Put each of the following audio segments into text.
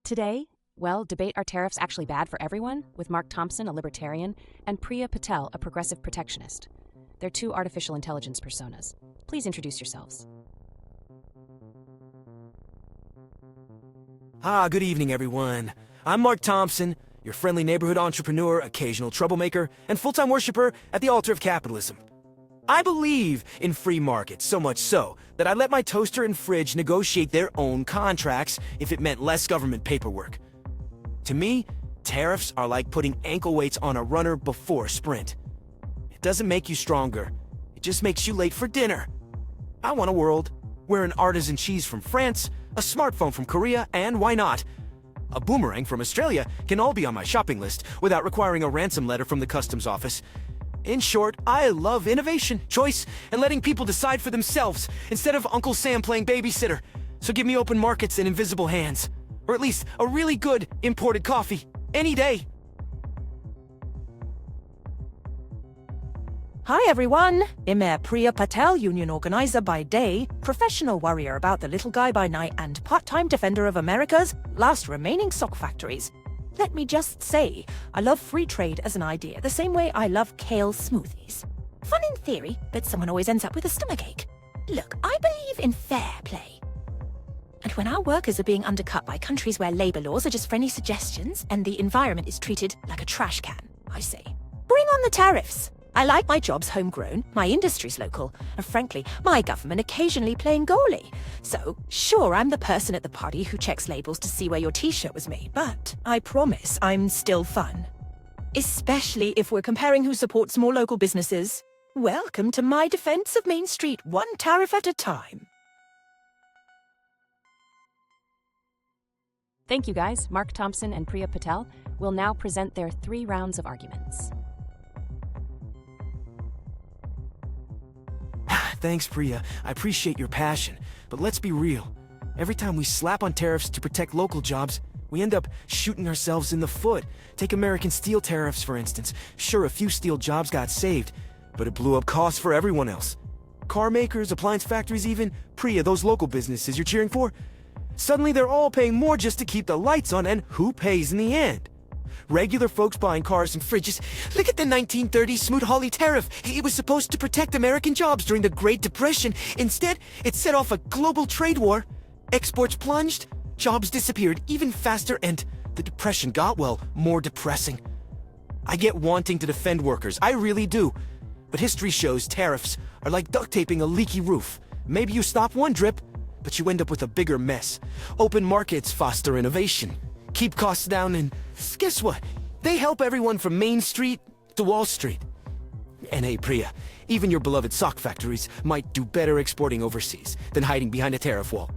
Today, debate are tariffs actually bad for everyone with Mark Thompson, a libertarian, and Priya Patel, a progressive protectionist. They're two artificial intelligence personas. Please introduce yourselves. Good evening, everyone. I'm Mark Thompson, your friendly neighborhood entrepreneur, occasional troublemaker, and full-time worshiper at the altar of capitalism. I believe in free markets, so much so that I let my toaster and fridge negotiate their own contracts if it meant less government paperwork. To me, tariffs are like putting ankle weights on a runner before a sprint. It doesn't make you stronger, it just makes you late for dinner. I want a world where an artisan cheese from France, a smartphone from Korea, and why not, a boomerang from Australia can all be on my shopping list without requiring a ransom letter from the customs office. In short, I love innovation, choice, and letting people decide for themselves instead of Uncle Sam playing babysitter. So give me open markets and invisible hands. Or at least a really good imported coffee. Any day. Hi everyone, I'm Priya Patel, union organizer by day, professional worrier about the little guy by night, and part-time defender of America's last remaining sock factories. Let me just say, I love free trade as an idea, the same way I love kale smoothies. Fun in theory, but someone always ends up with a stomachache. Look, I believe in fair play. And when our workers are being undercut by countries where labor laws are just friendly suggestions and the environment is treated like a trash can, I say, bring on the tariffs. I like my jobs homegrown, my industry's local, and frankly, my government occasionally playing goalie. So, sure, I'm the person at the party who checks labels to see where your t-shirt was made, but I promise I'm still fun. Especially if we're comparing who supports more local businesses. Welcome to my defense of Main Street, one tariff at a time. Thank you guys. Mark Thompson and Priya Patel will now present their 3 rounds of arguments. Thanks, Priya. I appreciate your passion. But let's be real. Every time we slap on tariffs to protect local jobs, we end up shooting ourselves in the foot. Take American steel tariffs, for instance. Sure, a few steel jobs got saved, but it blew up costs for everyone else. Car makers, appliance factories even. Priya, those local businesses you're cheering for? Suddenly they're all paying more just to keep the lights on, and who pays in the end? Regular folks buying cars and fridges. Look at the 1930s Smoot-Hawley tariff. It was supposed to protect American jobs during the Great Depression. Instead, it set off a global trade war. Exports plunged, jobs disappeared even faster, and the Depression got, more depressing. I get wanting to defend workers, I really do. But history shows tariffs are like duct taping a leaky roof. Maybe you stop one drip, but you end up with a bigger mess. Open markets foster innovation, keep costs down, and guess what? They help everyone from Main Street to Wall Street. And hey, Priya, even your beloved sock factories might do better exporting overseas than hiding behind a tariff wall.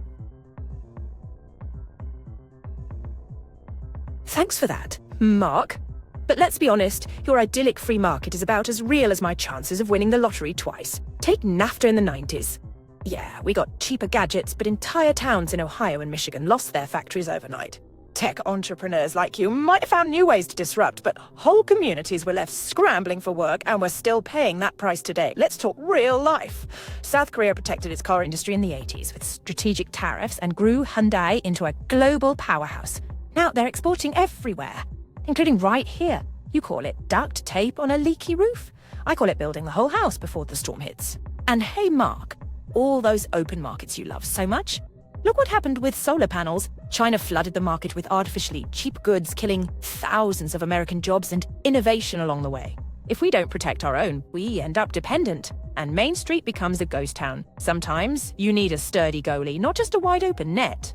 Thanks for that, Mark. But let's be honest, your idyllic free market is about as real as my chances of winning the lottery twice. Take NAFTA in the 90s. Yeah, we got cheaper gadgets, but entire towns in Ohio and Michigan lost their factories overnight. Tech entrepreneurs like you might have found new ways to disrupt, but whole communities were left scrambling for work, and we're still paying that price today. Let's talk real life. South Korea protected its car industry in the 80s with strategic tariffs and grew Hyundai into a global powerhouse. Now they're exporting everywhere, including right here. You call it duct tape on a leaky roof. I call it building the whole house before the storm hits. And hey, Mark, all those open markets you love so much, look what happened with solar panels. China flooded the market with artificially cheap goods, killing thousands of American jobs and innovation along the way. If we don't protect our own, we end up dependent, and Main Street becomes a ghost town. Sometimes you need a sturdy goalie, not just a wide-open net.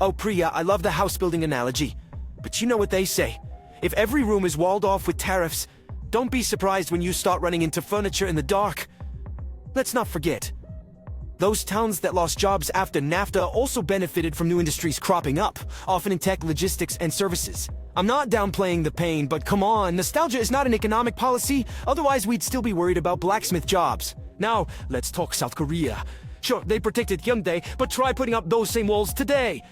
Oh, Priya, I love the house building analogy. But you know what they say. If every room is walled off with tariffs, don't be surprised when you start running into furniture in the dark. Let's not forget, those towns that lost jobs after NAFTA also benefited from new industries cropping up, often in tech, logistics, and services. I'm not downplaying the pain, but come on, nostalgia is not an economic policy, otherwise we'd still be worried about blacksmith jobs. Now, let's talk South Korea. Sure, they protected Hyundai, but try putting up those same walls today.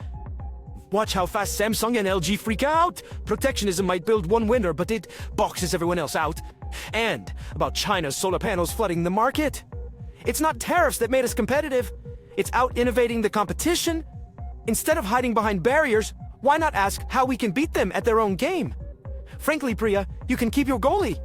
Watch how fast Samsung and LG freak out. Protectionism might build one winner, but it boxes everyone else out. And about China's solar panels flooding the market. It's not tariffs that made us competitive. It's out-innovating the competition. Instead of hiding behind barriers, why not ask how we can beat them at their own game? Frankly, Priya, you can keep your goalie.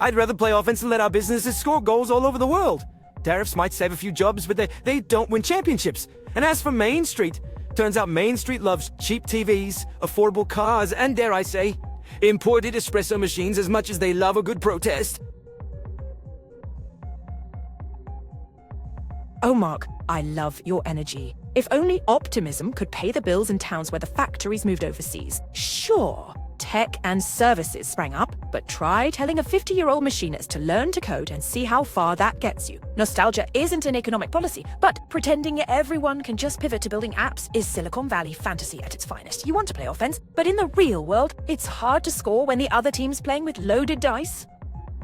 I'd rather play offense and let our businesses score goals all over the world. Tariffs might save a few jobs, but they don't win championships. And as for Main Street, turns out Main Street loves cheap TVs, affordable cars, and dare I say, imported espresso machines as much as they love a good protest. Oh, Mark, I love your energy. If only optimism could pay the bills in towns where the factories moved overseas. Sure, tech and services sprang up, but try telling a 50-year-old machinist to learn to code and see how far that gets you. Nostalgia isn't an economic policy, but pretending everyone can just pivot to building apps is Silicon Valley fantasy at its finest. You want to play offense, but in the real world, it's hard to score when the other team's playing with loaded dice.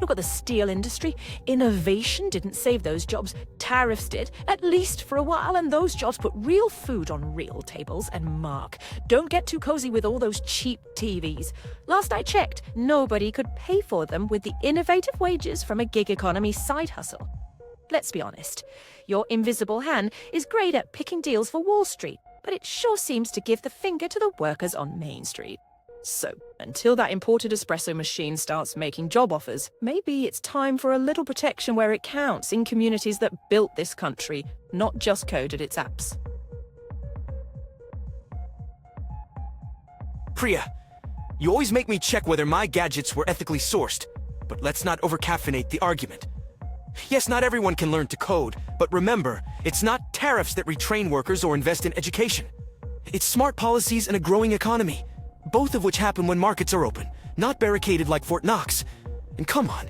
Look at the steel industry. Innovation didn't save those jobs. Tariffs did, at least for a while, and those jobs put real food on real tables. And Mark, don't get too cozy with all those cheap TVs. Last I checked, nobody could pay for them with the innovative wages from a gig economy side hustle. Let's be honest, your invisible hand is great at picking deals for Wall Street, but it sure seems to give the finger to the workers on Main Street. So, until that imported espresso machine starts making job offers, maybe it's time for a little protection where it counts in communities that built this country, not just coded its apps. Priya, you always make me check whether my gadgets were ethically sourced, but let's not over-caffeinate the argument. Yes, not everyone can learn to code, but remember, it's not tariffs that retrain workers or invest in education. It's smart policies and a growing economy, both of which happen when markets are open, not barricaded like Fort Knox. And come on,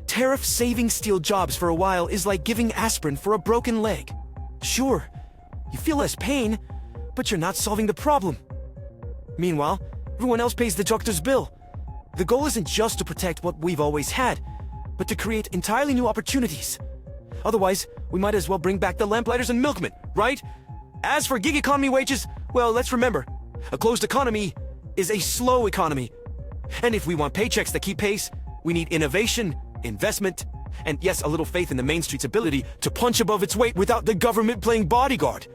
tariff saving steel jobs for a while is like giving aspirin for a broken leg. Sure, you feel less pain, but you're not solving the problem. Meanwhile, everyone else pays the doctor's bill. The goal isn't just to protect what we've always had, but to create entirely new opportunities. Otherwise, we might as well bring back the lamplighters and milkmen, right? As for gig economy wages, well, let's remember, a closed economy is a slow economy. And if we want paychecks that keep pace, we need innovation, investment, and yes, a little faith in the Main Street's ability to punch above its weight without the government playing bodyguard.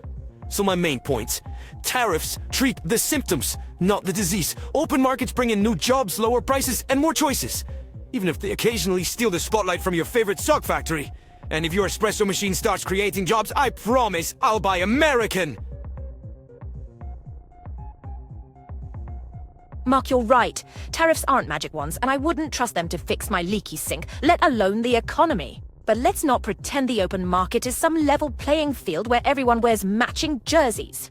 So my main points: tariffs treat the symptoms, not the disease. Open markets bring in new jobs, lower prices, and more choices. Even if they occasionally steal the spotlight from your favorite sock factory. And if your espresso machine starts creating jobs, I promise I'll buy American. Mark, you're right. Tariffs aren't magic ones, and I wouldn't trust them to fix my leaky sink, let alone the economy. But let's not pretend the open market is some level playing field where everyone wears matching jerseys.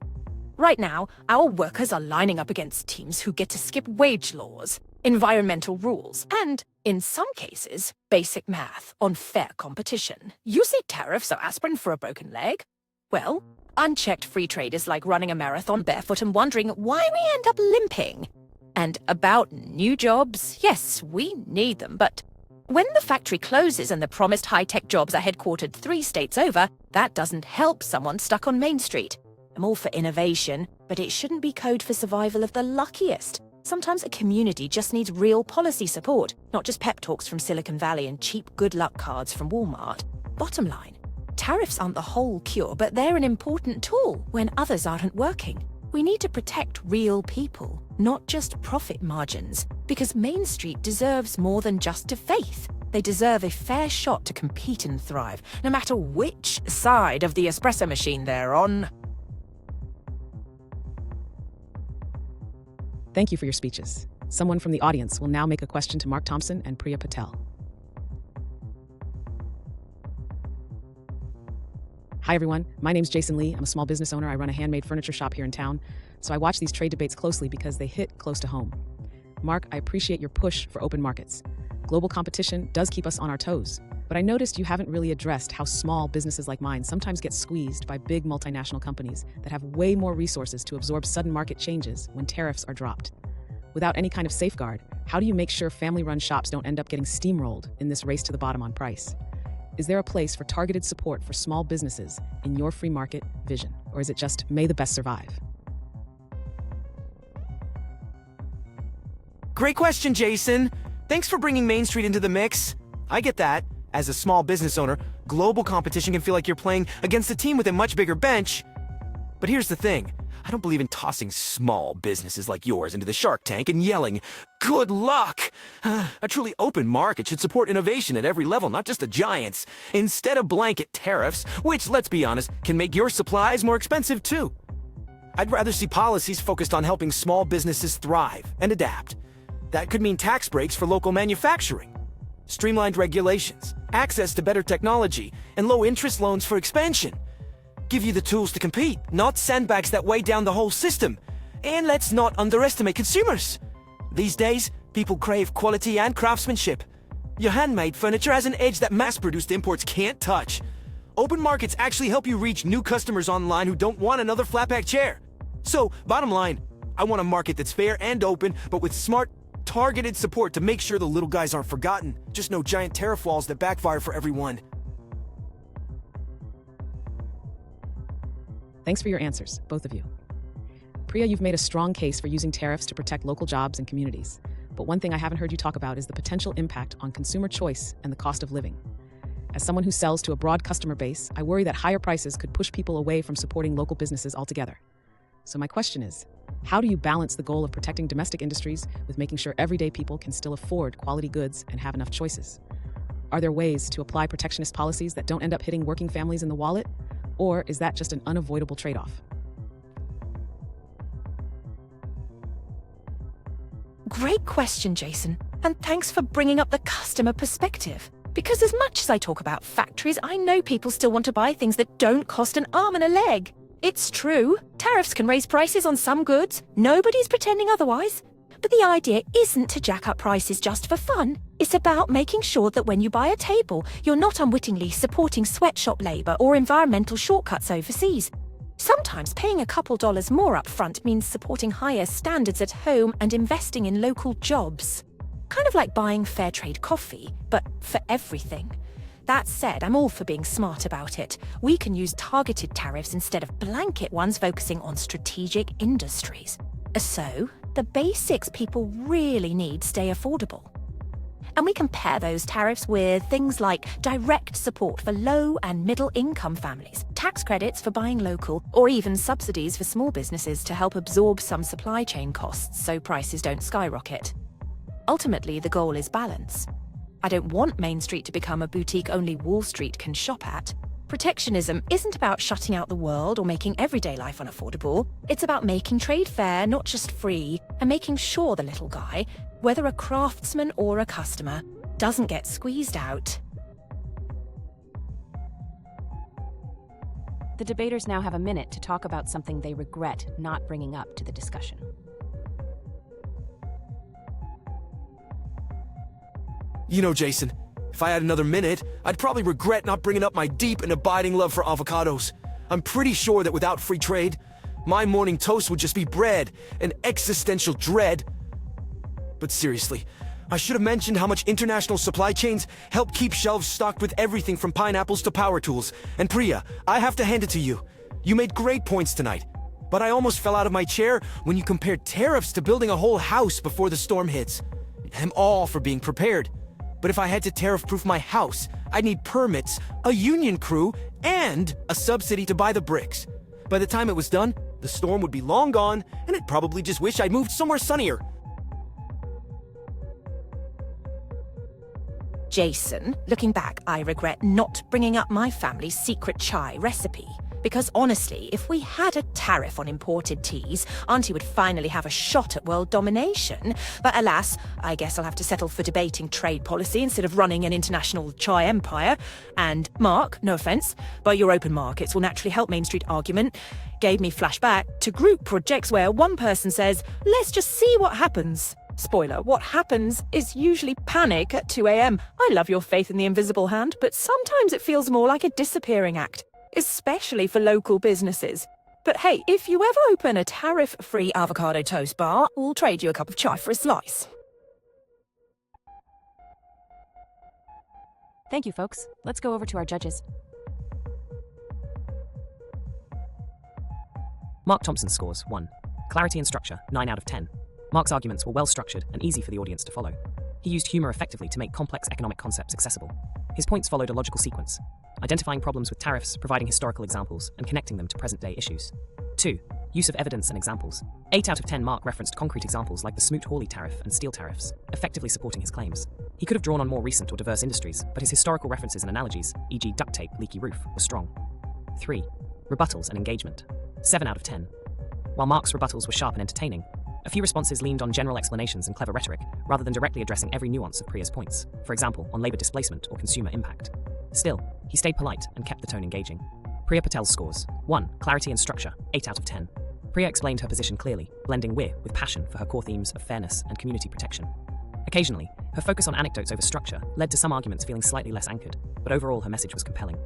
Right now, our workers are lining up against teams who get to skip wage laws, environmental rules, and, in some cases, basic math on fair competition. You see tariffs are aspirin for a broken leg? Well, unchecked free trade is like running a marathon barefoot and wondering why we end up limping. And about new jobs, yes, we need them, but when the factory closes and the promised high-tech jobs are headquartered 3 states over, that doesn't help someone stuck on Main Street. I'm all for innovation, but it shouldn't be code for survival of the luckiest. Sometimes a community just needs real policy support, not just pep talks from Silicon Valley and cheap good luck cards from Walmart. Bottom line, tariffs aren't the whole cure, but they're an important tool when others aren't working. We need to protect real people, not just profit margins, because Main Street deserves more than just a faith. They deserve a fair shot to compete and thrive, no matter which side of the espresso machine they're on. Thank you for your speeches. Someone from the audience will now make a question to Mark Thompson and Priya Patel. Hi everyone, my name's Jason Lee. I'm a small business owner. I run a handmade furniture shop here in town, so I watch these trade debates closely because they hit close to home. Mark, I appreciate your push for open markets. Global competition does keep us on our toes, but I noticed you haven't really addressed how small businesses like mine sometimes get squeezed by big multinational companies that have way more resources to absorb sudden market changes when tariffs are dropped. Without any kind of safeguard, how do you make sure family-run shops don't end up getting steamrolled in this race to the bottom on price? Is there a place for targeted support for small businesses in your free market vision? Or is it just, may the best survive? Great question, Jason. Thanks for bringing Main Street into the mix. I get that, as a small business owner, Global competition can feel like you're playing against a team with a much bigger bench. But here's the thing. I don't believe in tossing small businesses like yours into the shark tank and yelling, "Good luck!" A truly open market should support innovation at every level, not just the giants, instead of blanket tariffs, which, let's be honest, can make your supplies more expensive too. I'd rather see policies focused on helping small businesses thrive and adapt. That could mean tax breaks for local manufacturing, streamlined regulations, access to better technology, and low-interest loans for expansion. Give you the tools to compete, not sandbags that weigh down the whole system. And let's not underestimate consumers. These days, people crave quality and craftsmanship. Your handmade furniture has an edge that mass-produced imports can't touch. Open markets actually help you reach new customers online who don't want another flat-pack chair. So, bottom line, I want a market that's fair and open, but with smart, targeted support to make sure the little guys aren't forgotten. Just no giant tariff walls that backfire for everyone. Thanks for your answers, both of you. Priya, you've made a strong case for using tariffs to protect local jobs and communities. But one thing I haven't heard you talk about is the potential impact on consumer choice and the cost of living. As someone who sells to a broad customer base, I worry that higher prices could push people away from supporting local businesses altogether. So my question is, how do you balance the goal of protecting domestic industries with making sure everyday people can still afford quality goods and have enough choices? Are there ways to apply protectionist policies that don't end up hitting working families in the wallet? Or is that just an unavoidable trade-off? Great question, Jason. And thanks for bringing up the customer perspective. Because as much as I talk about factories, I know people still want to buy things that don't cost an arm and a leg. It's true, tariffs can raise prices on some goods. Nobody's pretending otherwise. But the idea isn't to jack up prices just for fun. It's about making sure that when you buy a table, you're not unwittingly supporting sweatshop labour or environmental shortcuts overseas. Sometimes paying a couple dollars more up front means supporting higher standards at home and investing in local jobs. Kind of like buying fair trade coffee, but for everything. That said, I'm all for being smart about it. We can use targeted tariffs instead of blanket ones focusing on strategic industries. So, the basics people really need stay affordable. And we can pair those tariffs with things like direct support for low and middle income families, tax credits for buying local, or even subsidies for small businesses to help absorb some supply chain costs so prices don't skyrocket. Ultimately, the goal is balance. I don't want Main Street to become a boutique only Wall Street can shop at. Protectionism isn't about shutting out the world or making everyday life unaffordable. It's about making trade fair, not just free, and making sure the little guy, whether a craftsman or a customer, doesn't get squeezed out. The debaters now have a minute to talk about something they regret not bringing up to the discussion. You know, Jason, if I had another minute, I'd probably regret not bringing up my deep and abiding love for avocados. I'm pretty sure that without free trade, my morning toast would just be bread and existential dread. But seriously, I should have mentioned how much international supply chains help keep shelves stocked with everything from pineapples to power tools. And Priya, I have to hand it to you. You made great points tonight. But I almost fell out of my chair when you compared tariffs to building a whole house before the storm hits. I'm all for being prepared. But if I had to tariff-proof my house, I'd need permits, a union crew, and a subsidy to buy the bricks. By the time it was done, the storm would be long gone, and I'd probably just wish I'd moved somewhere sunnier. Jason, looking back, I regret not bringing up my family's secret chai recipe. Because honestly, if we had a tariff on imported teas, Auntie would finally have a shot at world domination. But alas, I guess I'll have to settle for debating trade policy instead of running an international chai empire. And Mark, no offence, but your open markets will naturally help Main Street argument. Gave me flashback to group projects where one person says, let's just see what happens. Spoiler, what happens is usually panic at 2 a.m. I love your faith in the invisible hand, but sometimes it feels more like a disappearing act. Especially for local businesses. But hey, if you ever open a tariff-free avocado toast bar, we'll trade you a cup of chai for a slice. Thank you, folks. Let's go over to our judges. Mark Thompson's scores: 1. Clarity and structure: 9 out of 10. Mark's arguments were well structured and easy for the audience to follow. He used humor effectively to make complex economic concepts accessible. His points followed a logical sequence. identifying problems with tariffs, providing historical examples, and connecting them to present-day issues. 2. Use of evidence and examples. 8 out of 10 Mark referenced concrete examples like the Smoot-Hawley tariff and steel tariffs, effectively supporting his claims. He could have drawn on more recent or diverse industries, but his historical references and analogies, e.g. duct tape, leaky roof, were strong. 3. Rebuttals and engagement. 7 out of 10. While Mark's rebuttals were sharp and entertaining, a few responses leaned on general explanations and clever rhetoric, rather than directly addressing every nuance of Priya's points, for example, on labor displacement or consumer impact. Still, he stayed polite and kept the tone engaging. Priya Patel's scores. 1. Clarity and structure, 8 out of 10. Priya explained her position clearly, blending wit with passion for her core themes of fairness and community protection. Occasionally, her focus on anecdotes over structure led to some arguments feeling slightly less anchored, but overall her message was compelling.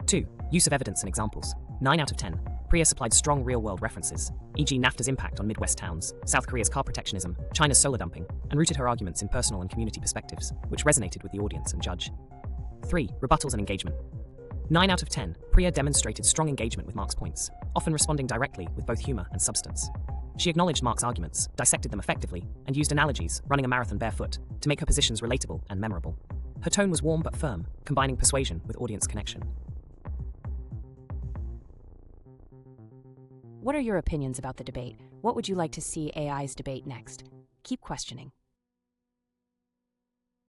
2. Use of evidence and examples. 9 out of 10. Priya supplied strong real-world references, e.g. NAFTA's impact on Midwest towns, South Korea's car protectionism, China's solar dumping, and rooted her arguments in personal and community perspectives, which resonated with the audience and judge. 3. Rebuttals and engagement. 9 out of 10. Priya demonstrated strong engagement with Mark's points, often responding directly with both humor and substance. She acknowledged Mark's arguments, dissected them effectively, and used analogies, running a marathon barefoot, to make her positions relatable and memorable. Her tone was warm but firm, combining persuasion with audience connection. What are your opinions about the debate? What would you like to see AI's debate next? Keep questioning.